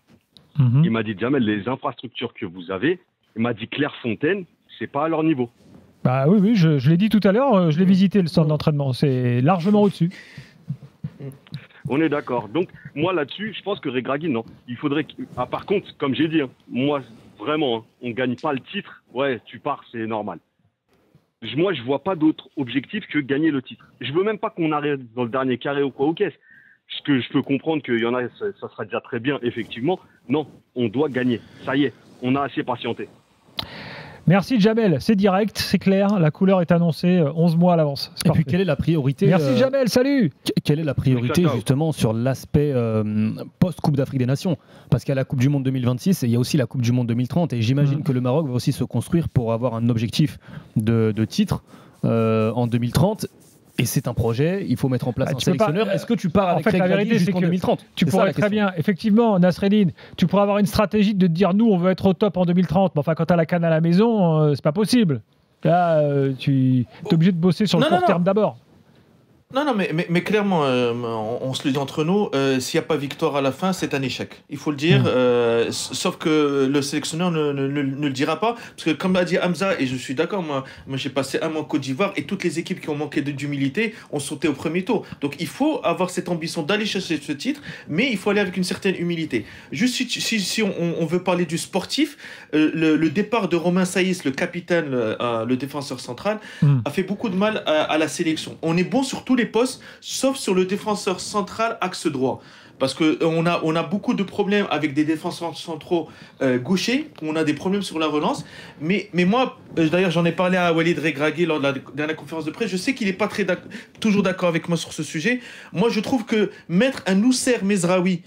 H: Il m'a dit Jamel, les infrastructures que vous avez, il m'a dit Clairefontaine, c'est pas à leur niveau.
C: Bah oui, je l'ai dit tout à l'heure, je l'ai visité le centre d'entraînement, c'est largement au-dessus.
H: On est d'accord. Donc, moi, là-dessus, je pense que Regragui, non. Il faudrait par contre, comme j'ai dit, moi, vraiment, on ne gagne pas le titre. Ouais, tu pars, c'est normal. Moi, je vois pas d'autre objectif que gagner le titre. Je veux même pas qu'on arrive dans le dernier carré ou quoi ou qu'est-ce. Parce que je peux comprendre qu'il y en a, ça sera déjà très bien, effectivement. Non, on doit gagner. Ça y est. On a assez patienté.
C: Merci Jamel, c'est direct, c'est clair, la couleur est annoncée 11 mois à l'avance.
D: Et puis quelle est la priorité
C: Merci Jamel, salut.
D: Quelle est la priorité justement sur l'aspect post-Coupe d'Afrique des Nations? Parce qu'il y a la Coupe du Monde 2026 et il y a aussi la Coupe du Monde 2030 et j'imagine que le Maroc va aussi se construire pour avoir un objectif de titre en 2030. Et c'est un projet, il faut mettre en place un sélectionneur. Est-ce que tu pars avec Regragui jusqu'en 2030?
C: Tu pourrais très bien, effectivement, Nasreddine, tu pourrais avoir une stratégie de te dire nous, on veut être au top en 2030. Mais enfin, quand tu as la CAN à la maison, c'est pas possible. Là, tu es obligé de bosser sur le court terme d'abord.
G: Non, mais clairement, on se le dit entre nous, s'il n'y a pas victoire à la fin, c'est un échec. Il faut le dire, sauf que le sélectionneur ne le dira pas. Parce que comme l'a dit Hamza, et je suis d'accord, moi j'ai passé un mois en Côte d'Ivoire, et toutes les équipes qui ont manqué d'humilité ont sauté au premier tour. Donc il faut avoir cette ambition d'aller chercher ce titre, mais il faut aller avec une certaine humilité. Juste si on veut parler du sportif, le départ de Romain Saïs, le capitaine, le défenseur central, a fait beaucoup de mal à la sélection. On est bon sur tous les postes, sauf sur le défenseur central axe droit. Parce qu'on a beaucoup de problèmes avec des défenseurs centraux gauchers, on a des problèmes sur la relance. Mais moi, d'ailleurs, j'en ai parlé à Walid Regragui lors de la dernière conférence de presse. Je sais qu'il n'est pas toujours d'accord avec moi sur ce sujet. Moi, je trouve que mettre un Noussair Mezraoui,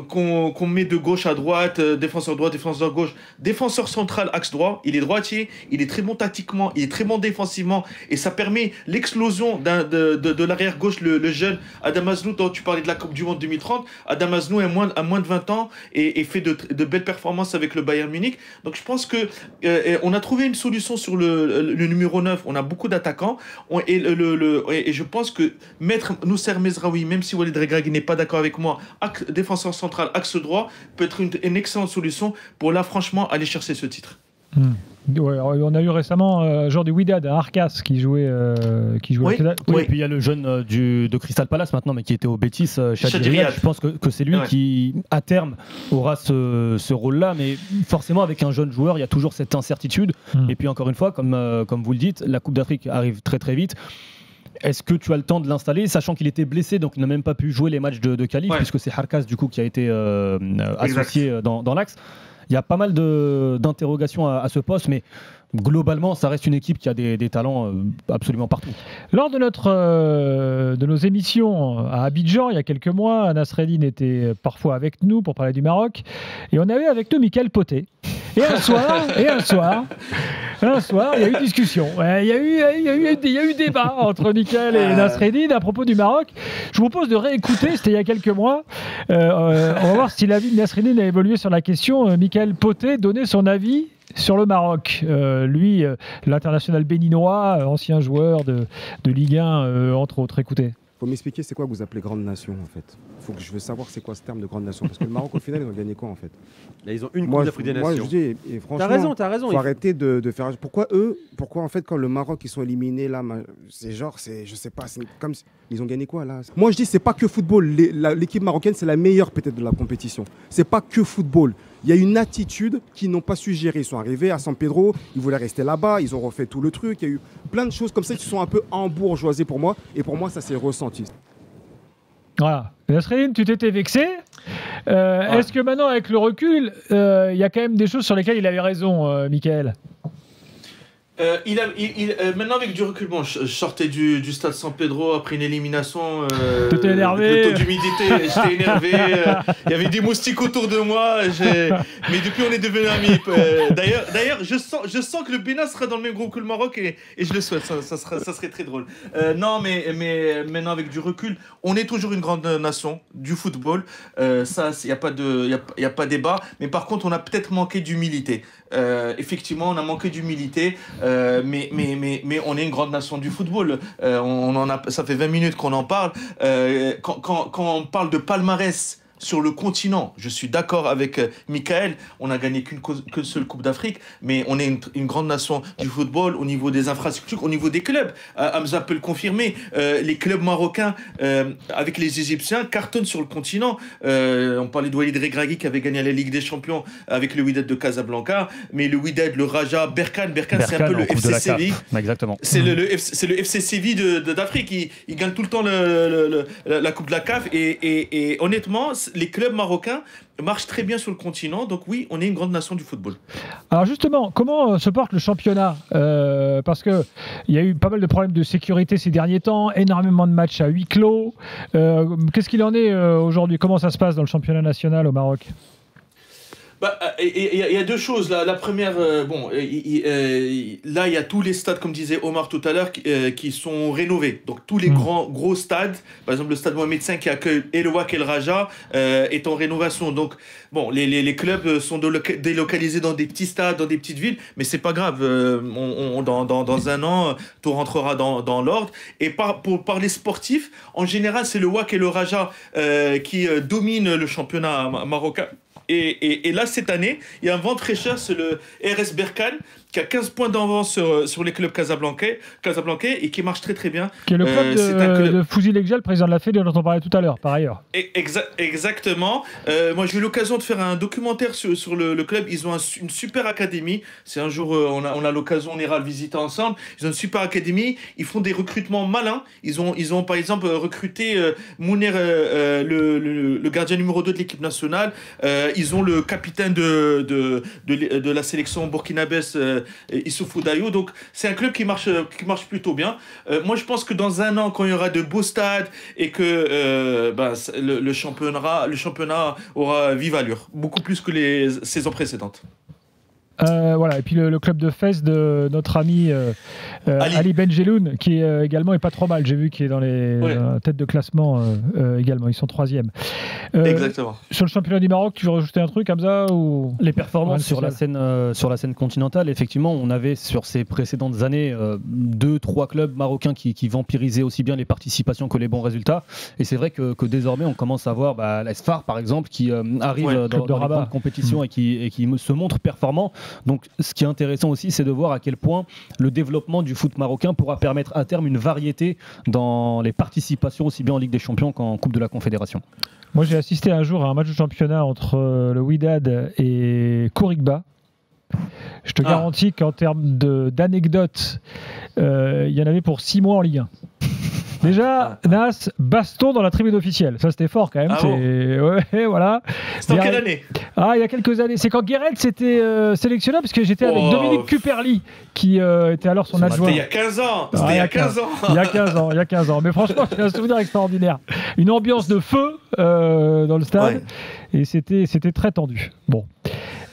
G: qu'on met de gauche à droite, défenseur droit, défenseur gauche, défenseur central, axe droit, il est droitier, il est très bon tactiquement, il est très bon défensivement, et ça permet l'explosion de l'arrière gauche, le jeune Adam Aznou, dont tu parlais de la Coupe du Monde 2030. Adam Aznou a moins de 20 ans et fait de belles performances avec le Bayern Munich. Donc je pense que on a trouvé une solution sur le numéro 9, on a beaucoup d'attaquants, et je pense que mettre Noussair Mezraoui, même si Walid Regragui n'est pas d'accord avec moi, défenseur central, axe droit, peut être une excellente solution pour là, franchement, aller chercher ce titre.
C: Ouais, on a eu récemment genre du Wydad à Arcas qui jouait.
D: Oui, et puis il y a le jeune de Crystal Palace maintenant, mais qui était au Betis, Chadji Riyad. Je pense que c'est lui qui, à terme, aura ce rôle-là, mais forcément, avec un jeune joueur, il y a toujours cette incertitude. Et puis encore une fois, comme vous le dites, la Coupe d'Afrique arrive très très vite. Est-ce que tu as le temps de l'installer, sachant qu'il était blessé, donc il n'a même pas pu jouer les matchs de qualif, puisque c'est Harkas du coup qui a été associé dans l'axe. Il y a pas mal d'interrogations à ce poste, mais globalement, ça reste une équipe qui a des talents absolument partout.
C: Lors de nos émissions à Abidjan, il y a quelques mois, Nasreddine était parfois avec nous pour parler du Maroc, et on avait avec nous Mickaël Poté. Et un soir, il y a eu discussion. Il y a eu débat entre Mickaël et Nasreddine à propos du Maroc. Je vous propose de réécouter, c'était il y a quelques mois. On va voir si l'avis de Nasreddine a évolué sur la question. Mickaël Poté donnait son avis sur le Maroc. Lui, l'international béninois, ancien joueur de Ligue 1, entre autres. Écoutez.
E: Faut m'expliquer c'est quoi que vous appelez grande nation en fait. Je veux savoir c'est quoi ce terme de grande nation, parce que le Maroc au final ils ont gagné quoi en fait.
I: Là, ils ont une Coupe d'Afrique des Nations.
E: Moi je dis, et franchement,
I: t'as raison.
E: Faut arrêter de faire. Pourquoi en fait quand le Maroc ils sont éliminés là, je sais pas, c'est comme ils ont gagné quoi là. Moi je dis c'est pas que football. L'équipe marocaine c'est la meilleure peut-être de la compétition. C'est pas que football. Il y a une attitude qu'ils n'ont pas su gérer. Ils sont arrivés à San Pedro, ils voulaient rester là-bas, ils ont refait tout le truc. Il y a eu plein de choses comme ça qui sont un peu embourgeoisées pour moi. Et pour moi, ça s'est ressenti.
C: Voilà. Nasreddine, tu t'étais vexé. Est-ce que maintenant, avec le recul, il y a quand même des choses sur lesquelles il avait raison, Mickaël?
G: Maintenant avec du recul, bon, je sortais du stade San Pedro après une élimination.
C: T'étais énervé.
G: Le taux d'humidité, j'étais énervé. Il y avait des moustiques autour de moi. Mais depuis, on est devenus amis. D'ailleurs, je sens que le Bénin sera dans le même groupe que le Maroc et je le souhaite. Ça serait très drôle. Non, mais maintenant avec du recul, on est toujours une grande nation du football. Ça, il y a pas débat. Mais par contre, on a peut-être manqué d'humilité. Effectivement, on a manqué d'humilité. Mais on est une grande nation du football. Ça fait 20 minutes qu'on en parle. Quand on parle de palmarès sur le continent, je suis d'accord avec Mickaël, on n'a gagné qu'une seule Coupe d'Afrique, mais on est une grande nation du football au niveau des infrastructures, au niveau des clubs. Hamza peut le confirmer, les clubs marocains avec les Égyptiens cartonnent sur le continent. On parlait de Walid Regragui qui avait gagné la Ligue des Champions avec le Wydad de Casablanca, mais le Wydad, le Raja, Berkane c'est un peu le FC Séville.
D: Exactement.
G: C'est le FC Séville d'Afrique. Il gagne tout le temps la Coupe de la CAF et honnêtement, les clubs marocains marchent très bien sur le continent. Donc oui, on est une grande nation du football.
C: Alors justement, comment se porte le championnat parce qu'il y a eu pas mal de problèmes de sécurité ces derniers temps, énormément de matchs à huis clos. Qu'est-ce qu'il en est aujourd'hui? Comment ça se passe dans le championnat national au Maroc?
G: Il y a deux choses. La première, là, il y a tous les stades, comme disait Omar tout à l'heure, qui sont rénovés. Donc, tous les gros stades, par exemple, le stade Mohamed V qui accueille El Wak et le Raja, est en rénovation. Donc, bon, les clubs sont délocalisés dans des petits stades, dans des petites villes, mais c'est pas grave. Dans un an, tout rentrera dans l'ordre. Et pour parler sportif, en général, c'est le Wak et le Raja qui dominent le championnat marocain. Et là, cette année, il y a un vent de fraîcheur, c'est le RS Berkane qui a 15 points d'avance sur les clubs casablancais et qui marche très très bien.
C: Qui est le club de Fouzi Lekja, le président de la Fédé dont on parlait tout à l'heure, par ailleurs.
G: Exactement. Moi, j'ai eu l'occasion de faire un documentaire sur le club. Ils ont une super académie. C'est un jour, on a l'occasion, on ira le visiter ensemble. Ils ont une super académie. Ils font des recrutements malins. Ils ont par exemple recruté Mouner, le gardien numéro 2 de l'équipe nationale. Ils ont le capitaine de la sélection burkinabès, Issoufou Dayo. Donc c'est un club qui marche plutôt bien. Moi je pense que dans un an, quand il y aura de beaux stades et que le championnat aura vive allure, beaucoup plus que les saisons précédentes.
C: Voilà, et puis le club de Fès de notre ami Ali Benjeloun, qui également est pas trop mal. J'ai vu qu'il est dans les têtes de classement également. Ils sont 3e.
G: Exactement.
C: Sur le championnat du Maroc, tu veux rajouter un truc, Hamza, ou
D: les performances sur la scène continentale? Effectivement, on avait sur ces précédentes années 2-3 clubs marocains qui vampirisaient aussi bien les participations que les bons résultats. Et c'est vrai que désormais, on commence à voir l'Esfar, par exemple, qui arrive dans les grandes compétitions et qui se montre performant. Donc ce qui est intéressant aussi, c'est de voir à quel point le développement du foot marocain pourra permettre à terme une variété dans les participations aussi bien en Ligue des Champions qu'en Coupe de la Confédération.
C: Moi j'ai assisté un jour à un match de championnat entre le Wydad et Kourikba. Je te garantis qu'en termes d'anecdotes, il y en avait pour 6 mois en Ligue 1. Déjà, Nas, baston dans la tribune officielle. Ça, c'était fort quand même. Voilà.
G: C'était en quelle année?
C: Il y a quelques années. C'est quand Guéret s'était sélectionné, parce que j'étais avec Dominique Cuperli, qui était alors son adjoint.
G: C'était il y a 15 ans. Il y a 15 ans.
C: Il y a 15 ans. Mais franchement, c'est un souvenir extraordinaire. Une ambiance de feu dans le stade. Et c'était très tendu. Bon.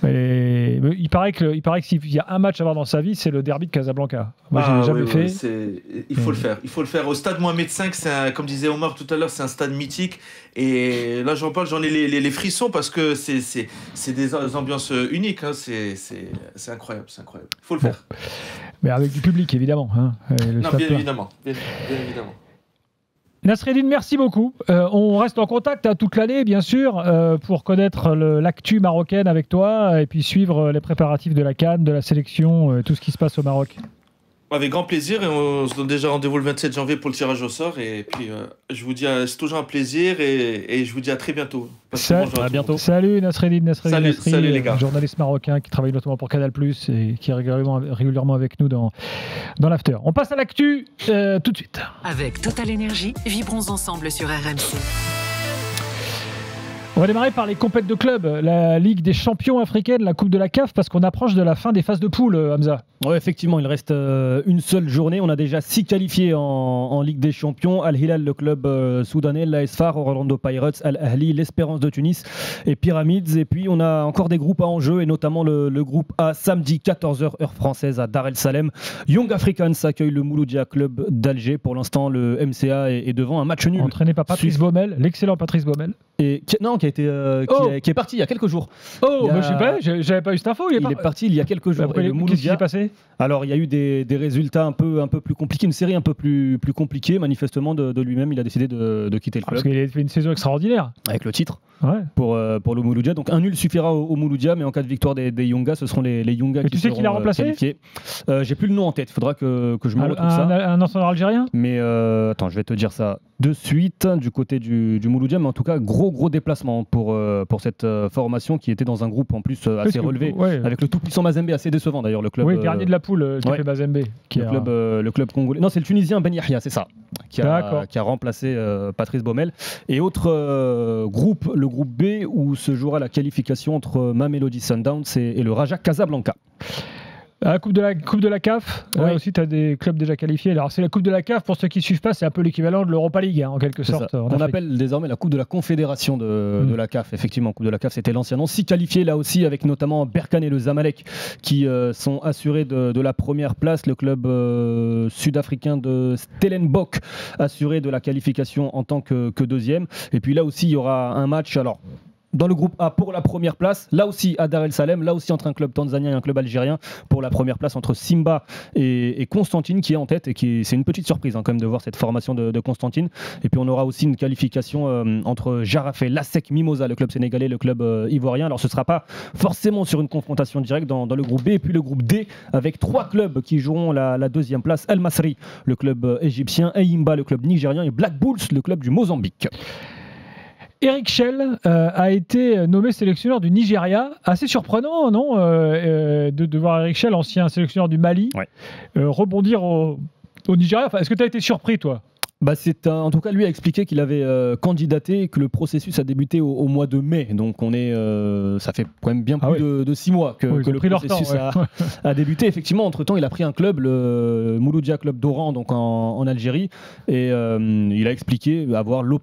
C: Mais il paraît que s'il y a un match à voir dans sa vie, c'est le derby de Casablanca. Moi, je l'ai jamais fait.
G: Il faut le faire. Il faut le faire. Au stade Mohamed V, comme disait Omar tout à l'heure, c'est un stade mythique. Et là, j'en parle, j'en ai les frissons parce que c'est des ambiances uniques. Hein. C'est incroyable. Il faut le faire.
C: Mais avec du public, évidemment. Hein.
G: Bien évidemment.
C: Nasreddine, merci beaucoup. On reste en contact toute l'année, bien sûr, pour connaître l'actu marocaine avec toi et puis suivre les préparatifs de la CAN, de la sélection, tout ce qui se passe au Maroc.
G: Avec grand plaisir, et on se donne déjà rendez-vous le 27 janvier pour le tirage au sort. Et puis, je vous dis, c'est toujours un plaisir et je vous dis à très bientôt.
C: À bientôt. Salut Nasreddine.
G: Salut les gars.
C: Journaliste marocain qui travaille notamment pour Canal+, et qui est régulièrement avec nous dans l'After. On passe à l'actu tout de suite.
B: Avec Total Énergie, vibrons ensemble sur RMC.
C: On va démarrer par les compètes de clubs, la Ligue des champions africaine, la Coupe de la CAF, parce qu'on approche de la fin des phases de poule, Hamza.
D: Oui, effectivement, il reste une seule journée. On a déjà 6 qualifiés en Ligue des champions. Al-Hilal, le club soudanais, l'AS-FAR, Orlando Pirates, Al-Ahli, l'Espérance de Tunis et Pyramids. Et puis, on a encore des groupes en jeu, et notamment le groupe A, samedi 14h, heure française, à Dar el Salem. Young Africans accueille le Mouloudia Club d'Alger. Pour l'instant, le MCA est devant un match nul.
C: Entraîné par Patrice Baumel, l'excellent Patrice Baumel.
D: Qui est parti il y a quelques jours.
C: Je sais pas, j'avais pas eu cette info. Il est parti
D: il y a quelques jours.
C: Qu'est-ce qui s'est passé?
D: Alors il y a eu des résultats un peu plus compliqués, une série un peu plus compliquée. Manifestement de lui-même, il a décidé de quitter le club.
C: Parce qu'il a fait une saison extraordinaire.
D: Avec le titre pour le Mouloudia. Donc un nul suffira au Mouloudia, mais en cas de victoire des Yungas, ce seront les Yungas qui seront qualifiés. Tu sais qui l'a remplacé? J'ai plus le nom en tête, il faudra que je me retrouve ça.
C: Un entraîneur algérien?
D: Mais attends, je vais te dire ça de suite du côté du Mouloudia, mais en tout cas gros gros déplacement pour cette formation qui était dans un groupe en plus assez relevé, avec le tout-puissant Mazembe, assez décevant d'ailleurs, le club.
C: Oui, dernier de la poule, TP Mazembe.
D: Le club congolais. Non, c'est le Tunisien Ben Yahya, c'est ça, qui a remplacé Patrice Baumel. Et autre groupe, le groupe B, où se jouera la qualification entre Mamelodi Sundowns et le Raja Casablanca.
C: La coupe de la CAF, là aussi tu as des clubs déjà qualifiés. Alors c'est la coupe de la CAF, pour ceux qui ne suivent pas, c'est un peu l'équivalent de l'Europa League en quelque sorte.
D: On appelle désormais la coupe de la confédération de la CAF. Effectivement, coupe de la CAF c'était l'ancien nom. 6 qualifiés là aussi, avec notamment Berkane et le Zamalek qui sont assurés de la première place. Le club sud-africain de Stellenbosch assuré de la qualification en tant que deuxième. Et puis là aussi il y aura un match. Alors dans le groupe A pour la première place, là aussi à Dar el Salem, là aussi entre un club tanzanien et un club algérien pour la première place entre Simba et Constantine qui est en tête, et c'est une petite surprise quand même de voir cette formation de Constantine. Et puis on aura aussi une qualification entre Jarafé, Lasek, Mimosa, le club sénégalais, le club ivoirien. Alors ce ne sera pas forcément sur une confrontation directe dans le groupe B, et puis le groupe D avec 3 clubs qui joueront la deuxième place: El Masri, le club égyptien, Eyimba, le club nigérien, et Black Bulls, le club du Mozambique.
C: Eric Schell a été nommé sélectionneur du Nigeria. Assez surprenant, non, de voir Eric Schell, ancien sélectionneur du Mali, rebondir au Nigeria. Est-ce que tu as été surpris, toi ?
D: En tout cas, lui a expliqué qu'il avait candidaté et que le processus a débuté au mois de mai. Donc ça fait quand même bien plus de 6 mois que le processus a débuté. Effectivement, entre-temps, il a pris un club, le Mouloudia Club d'Oran, donc en Algérie, et il a expliqué avoir une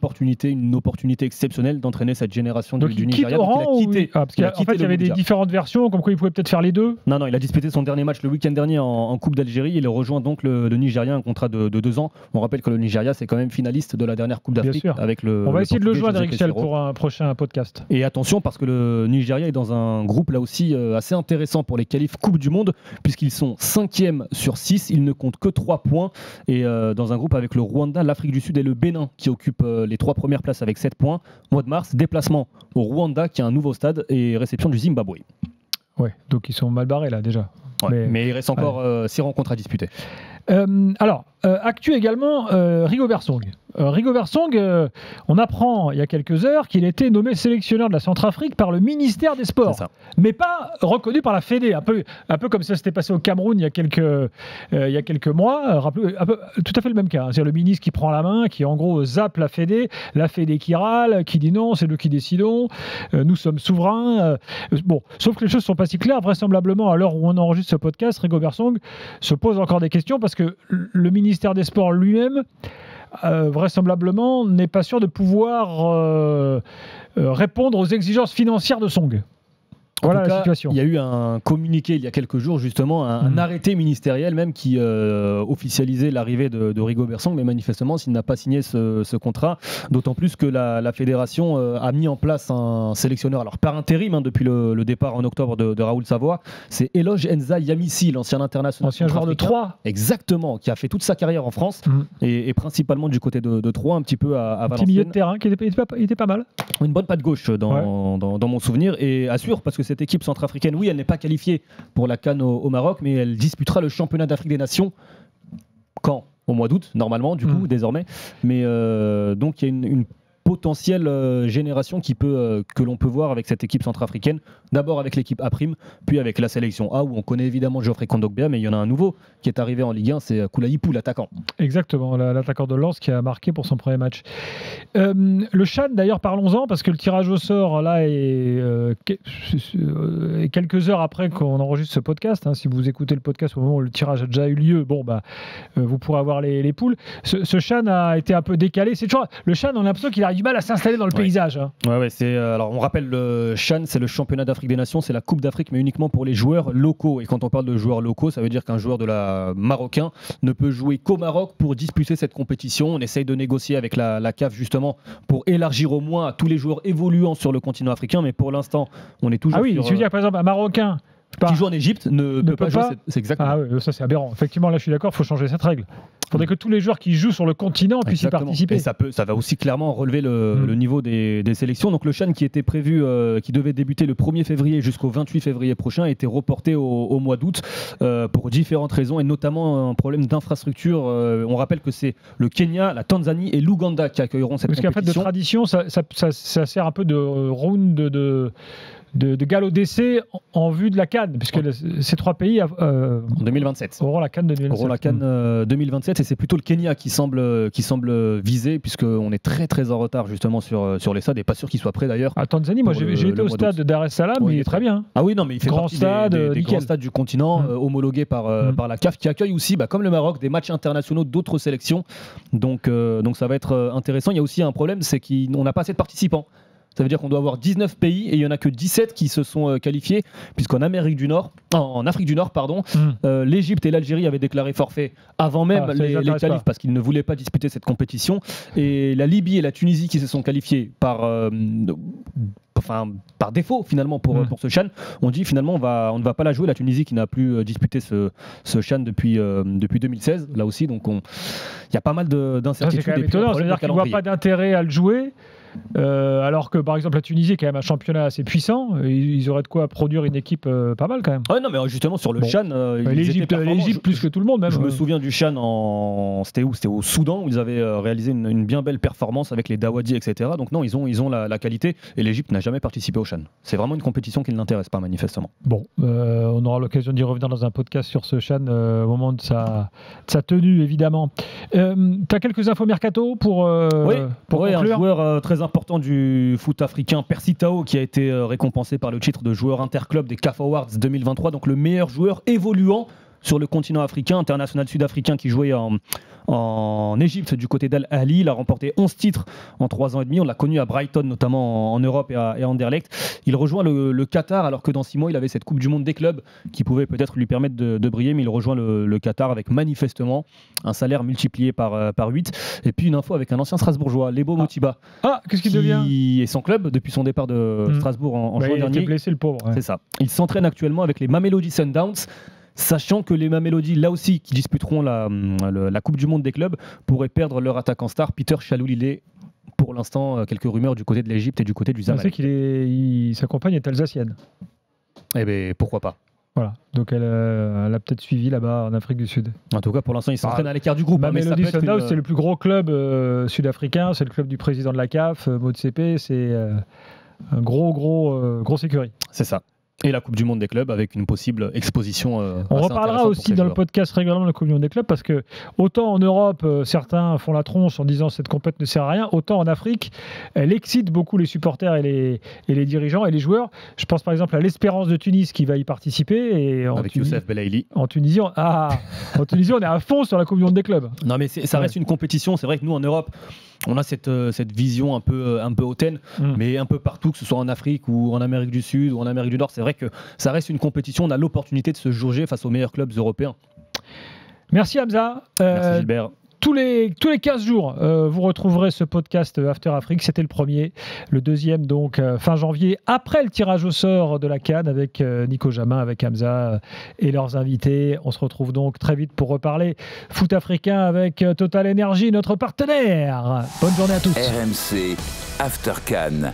D: opportunité exceptionnelle d'entraîner cette génération du Nigeria.
C: Oran, parce qu'en fait, il y avait des différentes versions, comme quoi il pouvait peut-être faire les deux.
D: Non, il a disputé son dernier match le week-end dernier en Coupe d'Algérie. Il rejoint donc le Nigeria, un contrat de 2 ans. On rappelle que le Nigeria, c'est quand même finaliste de la dernière Coupe d'Afrique avec
C: on va essayer de le joindre, Eric Schell, pour un prochain podcast.
D: Et attention, parce que le Nigeria est dans un groupe là aussi assez intéressant pour les qualifs Coupe du Monde, puisqu'ils sont 5e sur 6, ils ne comptent que 3 points, et dans un groupe avec le Rwanda, l'Afrique du Sud et le Bénin qui occupent les 3 premières places avec 7 points. Mois de mars, déplacement au Rwanda qui a un nouveau stade, et réception du Zimbabwe.
C: Ouais, donc ils sont mal barrés là déjà.
D: Mais il reste encore 6 rencontres à disputer.
C: Actu également, Rigobert Song. Rigobert Song, on apprend il y a quelques heures qu'il était nommé sélectionneur de la Centrafrique par le ministère des Sports, mais pas reconnu par la Fédé, un peu comme ça s'était passé au Cameroun il y a quelques mois. Tout à fait le même cas, c'est le ministre qui prend la main, qui en gros zappe la Fédé qui râle, qui dit non, c'est nous qui décidons, nous sommes souverains. Sauf que les choses ne sont pas si claires. Vraisemblablement, à l'heure où on enregistre ce podcast, Rigobert Song se pose encore des questions, parce que le ministère des Sports lui-même, vraisemblablement, n'est pas sûr de pouvoir répondre aux exigences financières de Song. Voilà la situation.
D: Il y a eu un communiqué il y a quelques jours, justement, un arrêté ministériel même qui officialisait l'arrivée de Rigobert Song, mais manifestement, s'il n'a pas signé ce contrat, d'autant plus que la fédération a mis en place un sélectionneur, alors par intérim, depuis le départ en octobre de Raoul Savoie, c'est Eloge Enza Yamissi, l'ancien international.
C: Ancien joueur de Troyes.
D: Exactement, qui a fait toute sa carrière en France, et principalement du côté de Troyes, un petit peu à Valenciennes.
C: Petit milieu de terrain qui était pas mal.
D: Une bonne patte gauche dans mon souvenir, et assure, parce que cette équipe centrafricaine, oui, elle n'est pas qualifiée pour la CAN au Maroc, mais elle disputera le championnat d'Afrique des Nations quand ? Au mois d'août, normalement, du coup, désormais. Mais donc, il y a une potentielle génération que l'on peut voir avec cette équipe centrafricaine. D'abord avec l'équipe A', puis avec la sélection A, où on connaît évidemment Geoffrey Kondogbia, mais il y en a un nouveau qui est arrivé en Ligue 1, c'est Koulaïpou, l'attaquant.
C: Exactement, l'attaquant de Lens qui a marqué pour son premier match. Le CHAN, d'ailleurs, parlons-en, parce que le tirage au sort, là, est quelques heures après qu'on enregistre ce podcast. Si vous écoutez le podcast au moment où le tirage a déjà eu lieu, vous pourrez avoir les poules. Ce CHAN a été un peu décalé. C'est toujours, le CHAN, on a l'impression qu'il a du mal à s'installer dans le paysage.
D: Alors on rappelle, le CHAN, c'est le championnat d'Afrique des Nations, c'est la Coupe d'Afrique, mais uniquement pour les joueurs locaux. Et quand on parle de joueurs locaux, ça veut dire qu'un joueur de la marocain ne peut jouer qu'au Maroc pour disputer cette compétition. On essaye de négocier avec la CAF justement pour élargir au moins à tous les joueurs évoluant sur le continent africain, mais pour l'instant, on est toujours
C: sur... tu veux dire par exemple un Marocain
D: qui joue en Égypte ne peut pas jouer, c'est exactement.
C: Ça c'est aberrant. Effectivement, là je suis d'accord, il faut changer cette règle. faudrait que tous les joueurs qui jouent sur le continent puissent y
D: Exactement.
C: participer.
D: Et ça va aussi clairement relever le niveau des sélections. Donc le Chan qui était prévu, qui devait débuter le 1er février jusqu'au 28 février prochain, a été reporté au mois d'août pour différentes raisons et notamment un problème d'infrastructure. On rappelle que c'est le Kenya, la Tanzanie et l'Ouganda qui accueilleront cette compétition.
C: Parce qu'en fait, de tradition, ça sert un peu de round de galop d'essai en vue de la CAN, puisque ces 3 pays
D: en 2027
C: auront la CAN 2027.
D: Auront la CAN 2027 et c'est plutôt le Kenya qui semble viser, puisqu'on est très très en retard justement sur les stades et pas sûr qu'il soit prêt d'ailleurs.
C: À Tanzanie, moi j'ai été au stade de Dar es Salaam, mais il est très bien.
D: Ah oui, non, mais il fait
C: grand
D: partie
C: stade,
D: des grands stades du continent homologués par la CAF, qui accueille aussi, comme le Maroc, des matchs internationaux d'autres sélections. Donc ça va être intéressant. Il y a aussi un problème, c'est qu'on n'a pas assez de participants. Ça veut dire qu'on doit avoir 19 pays et il n'y en a que 17 qui se sont qualifiés, puisqu'en Afrique du Nord, l'Égypte et l'Algérie avaient déclaré forfait avant même les qualifs parce qu'ils ne voulaient pas disputer cette compétition. Et la Libye et la Tunisie qui se sont qualifiés par défaut finalement pour ce Chan, on dit finalement on ne va pas la jouer, la Tunisie qui n'a plus disputé ce Chan depuis 2016 là aussi, donc il y a pas mal d'incertitudes.
C: C'est quand même étonnant, c'est-à-dire qu'ils ne voient pas d'intérêt à le jouer. Alors que par exemple la Tunisie est quand même un championnat assez puissant, ils auraient de quoi produire une équipe pas mal quand même.
D: Ouais, non, mais justement sur le Chan,
C: l'Égypte plus que tout le monde même.
D: Je me souviens du Chan c'était au Soudan où ils avaient réalisé une bien belle performance avec les Dawadi, etc. Donc non, ils ont la qualité et l'Égypte n'a jamais participé au Chan. C'est vraiment une compétition qui ne l'intéresse pas manifestement.
C: Bon, on aura l'occasion d'y revenir dans un podcast sur ce Chan au moment de sa tenue évidemment. Tu as quelques infos mercato pour conclure.
D: Un joueur très important du foot africain, Percy Tao, qui a été récompensé par le titre de joueur interclub des CAF Awards 2023, donc le meilleur joueur évoluant sur le continent africain, international sud-africain qui jouait en Égypte du côté d'Al Ahly. Il a remporté 11 titres en 3 ans et demi. On l'a connu à Brighton, notamment en Europe et à Anderlecht. Il rejoint le Qatar, alors que dans 6 mois, il avait cette Coupe du Monde des clubs qui pouvait peut-être lui permettre de briller, mais il rejoint le Qatar avec manifestement un salaire multiplié par 8. Et puis une info avec un ancien Strasbourgeois, Lebo Motiba.
C: Qu'est-ce qu'il devient ?
D: Qui est sans club depuis son départ de Strasbourg en juin dernier.
C: Il était blessé, le pauvre. Ouais.
D: C'est ça. Il s'entraîne actuellement avec les Mamelodi Sundowns, sachant que les Mamelodi, là aussi, qui disputeront la Coupe du Monde des clubs, pourraient perdre leur attaquant star, Peter Chaloulilé. Pour l'instant, quelques rumeurs du côté de l'Égypte et du côté du Zamalek.
C: On sait sa compagne est alsacienne.
D: Eh bien, pourquoi pas.
C: Voilà, donc elle a peut-être suivi là-bas en Afrique du Sud.
D: En tout cas, pour l'instant, il s'entraîne à l'écart du groupe.
C: Mamelodi Sundowns, c'est le plus gros club sud-africain, c'est le club du président de la CAF, Motsepe, c'est un gros sécurité.
D: C'est ça. Et la Coupe du Monde des clubs avec une possible exposition.
C: On reparlera aussi dans le podcast régulièrement de la Coupe du Monde des clubs, parce que autant en Europe, certains font la tronche en disant cette compète ne sert à rien, autant en Afrique, elle excite beaucoup les supporters et les dirigeants et les joueurs. Je pense par exemple à l'Espérance de Tunis qui va y participer. Et
D: avec Youssef Belaïli.
C: En Tunisie, on est à fond sur la Coupe du Monde des clubs.
D: Non, mais ça reste une compétition. C'est vrai que nous, en Europe, on a cette vision un peu hautaine, mais un peu partout, que ce soit en Afrique ou en Amérique du Sud ou en Amérique du Nord, c'est vrai que ça reste une compétition. On a l'opportunité de se jauger face aux meilleurs clubs européens.
C: Merci Hamza.
D: Merci Gilbert.
C: Tous les 15 jours, vous retrouverez ce podcast After Afrique. C'était le premier. Le deuxième, donc, fin janvier, après le tirage au sort de la CAN avec Nico Jamin, avec Hamza et leurs invités. On se retrouve donc très vite pour reparler foot africain avec Total Energy, notre partenaire. Bonne journée à tous.
A: RMC After CAN.